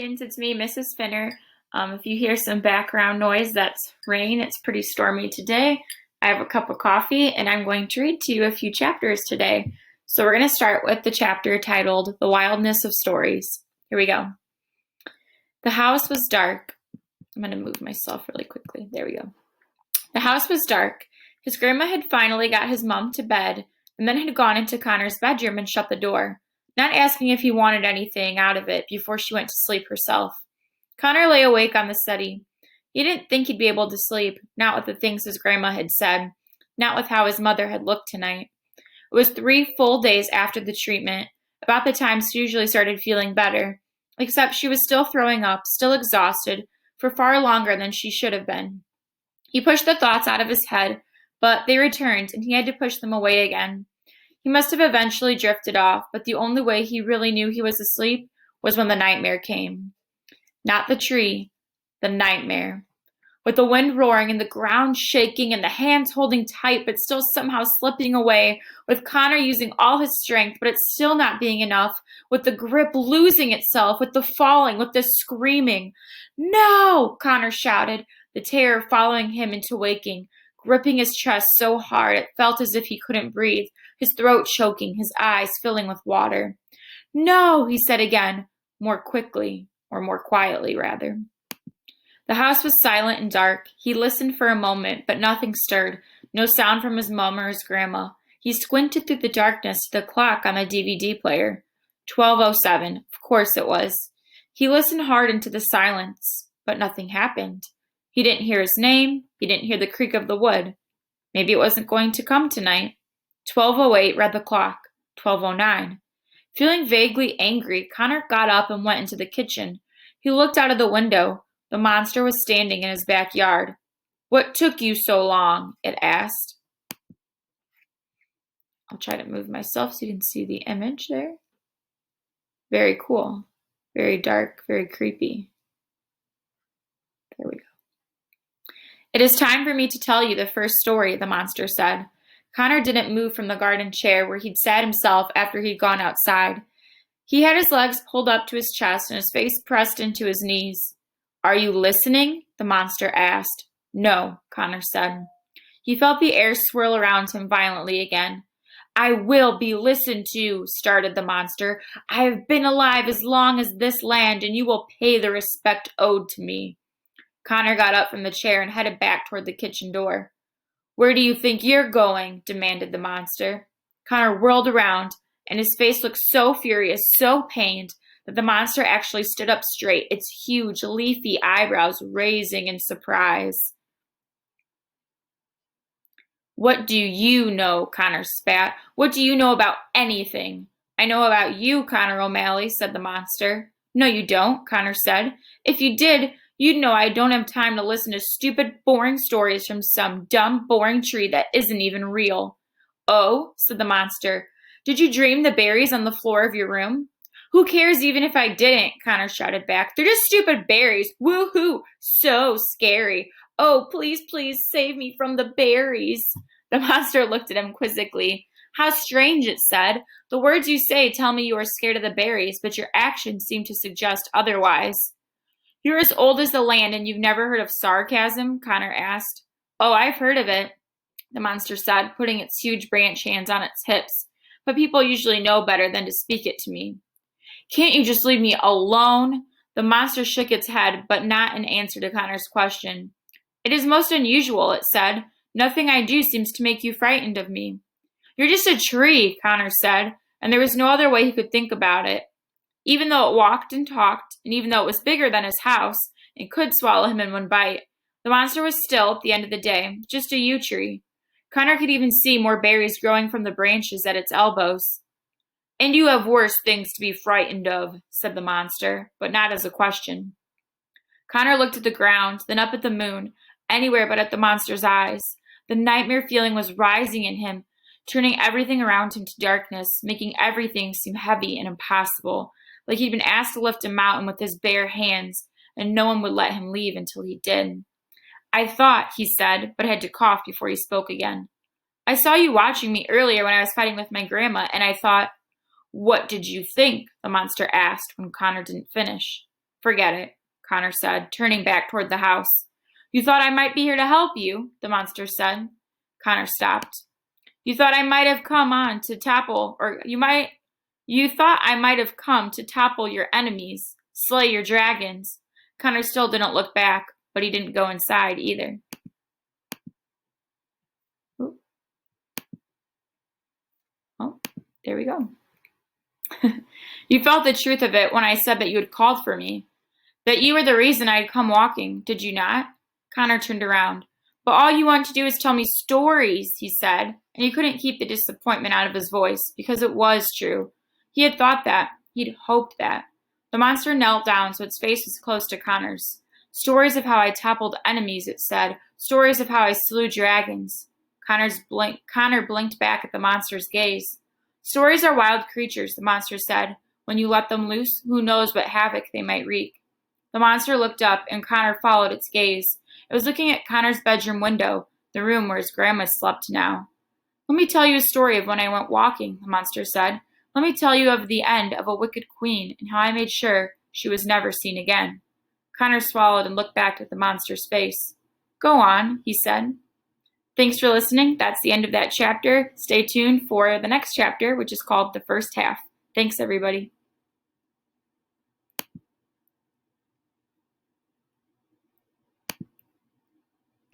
It's me, Mrs. Finner. If you hear some background noise, that's rain. It's pretty stormy today. I have a cup of coffee and I'm going to read to you a few chapters today. So we're going to start with the chapter titled The Wildness of Stories. Here we go. The house was dark. I'm going to move myself really quickly. There we go. The house was dark. His grandma had finally got his mom to bed and then had gone into Connor's bedroom and shut the door, not asking if he wanted anything out of it before she went to sleep herself. Connor lay awake on the study. He didn't think he'd be able to sleep, not with the things his grandma had said, not with how his mother had looked tonight. It was 3 full days after the treatment, about the time she usually started feeling better, except she was still throwing up, still exhausted, for far longer than she should have been. He pushed the thoughts out of his head, but they returned, and he had to push them away again. He must have eventually drifted off, but the only way he really knew he was asleep was when the nightmare came. Not the tree, the nightmare. With the wind roaring and the ground shaking and the hands holding tight but still somehow slipping away, with Connor using all his strength but it's still not being enough, with the grip losing itself, with the falling, with the screaming. "No!" Connor shouted, the terror following him into waking, gripping his chest so hard it felt as if he couldn't breathe, his throat choking, his eyes filling with water. "No," he said again, more quickly, or more quietly, rather. The house was silent and dark. He listened for a moment, but nothing stirred, no sound from his mom or his grandma. He squinted through the darkness to the clock on the DVD player. 12:07, of course it was. He listened hard into the silence, but nothing happened. He didn't hear his name. He didn't hear the creak of the wood. Maybe it wasn't going to come tonight. 12:08 read the clock. 12:09. Feeling vaguely angry, Connor got up and went into the kitchen. He looked out of the window. The monster was standing in his backyard. "What took you so long?" it asked. I'll try to move myself so you can see the image there. Very cool. Very dark, very creepy. There we go. "It is time for me to tell you the first story," the monster said. Connor didn't move from the garden chair where he'd sat himself after he'd gone outside. He had his legs pulled up to his chest and his face pressed into his knees. "Are you listening?" the monster asked. "No," Connor said. He felt the air swirl around him violently again. "I will be listened to," started the monster. "I have been alive as long as this land, and you will pay the respect owed to me." Connor got up from the chair and headed back toward the kitchen door. "Where do you think you're going?" demanded the monster. Connor whirled around, and his face looked so furious, so pained, that the monster actually stood up straight, its huge, leafy eyebrows raising in surprise. "What do you know?" Connor spat. "What do you know about anything?" "I know about you, Connor O'Malley," said the monster. "No, you don't," Connor said. "If you did, you'd know I don't have time to listen to stupid, boring stories from some dumb, boring tree that isn't even real." "Oh," said the monster. "Did you dream the berries on the floor of your room?" "Who cares even if I didn't?" Connor shouted back. "They're just stupid berries. Woohoo! So scary. Oh, please, please save me from the berries." The monster looked at him quizzically. "How strange," it said. "The words you say tell me you are scared of the berries, but your actions seem to suggest otherwise." "You're as old as the land and you've never heard of sarcasm?" Connor asked. "Oh, I've heard of it," the monster said, putting its huge branch hands on its hips. "But people usually know better than to speak it to me." "Can't you just leave me alone?" The monster shook its head, but not in answer to Connor's question. "It is most unusual," it said. "Nothing I do seems to make you frightened of me." "You're just a tree," Connor said, and there was no other way he could think about it. Even though it walked and talked, and even though it was bigger than his house and could swallow him in one bite, the monster was still, at the end of the day, just a yew tree. Connor could even see more berries growing from the branches at its elbows. "And you have worse things to be frightened of," said the monster, but not as a question. Connor looked at the ground, then up at the moon, anywhere but at the monster's eyes. The nightmare feeling was rising in him, turning everything around him to darkness, making everything seem heavy and impossible, like he'd been asked to lift a mountain with his bare hands, and no one would let him leave until he did. "I thought," he said, but had to cough before he spoke again. "I saw you watching me earlier when I was fighting with my grandma, and I thought—" "What did you think?" the monster asked when Connor didn't finish. Forget it, Connor said, turning back toward the house. You thought I might be here to help you, the monster said. Connor stopped. You thought I might have come on to topple, You thought I might have come to topple your enemies, slay your dragons. Connor still didn't look back, but he didn't go inside either. Ooh. Oh, there we go. You felt the truth of it when I said that you had called for me. That you were the reason I had come walking, did you not? Connor turned around. But all you want to do is tell me stories, he said, and he couldn't keep the disappointment out of his voice, because it was true. He had thought that. He'd hoped that. The monster knelt down so its face was close to Connor's. Stories of how I toppled enemies, it said. Stories of how I slew dragons. Connor blinked back at the monster's gaze. Stories are wild creatures, the monster said. When you let them loose, who knows what havoc they might wreak. The monster looked up, and Connor followed its gaze. It was looking at Connor's bedroom window, the room where his grandma slept now. Let me tell you a story of when I went walking, the monster said. Let me tell you of the end of a wicked queen and how I made sure she was never seen again. Connor swallowed and looked back at the monster's face. Go on, he said. Thanks for listening. That's the end of that chapter. Stay tuned for the next chapter, which is called The First Half. Thanks, everybody.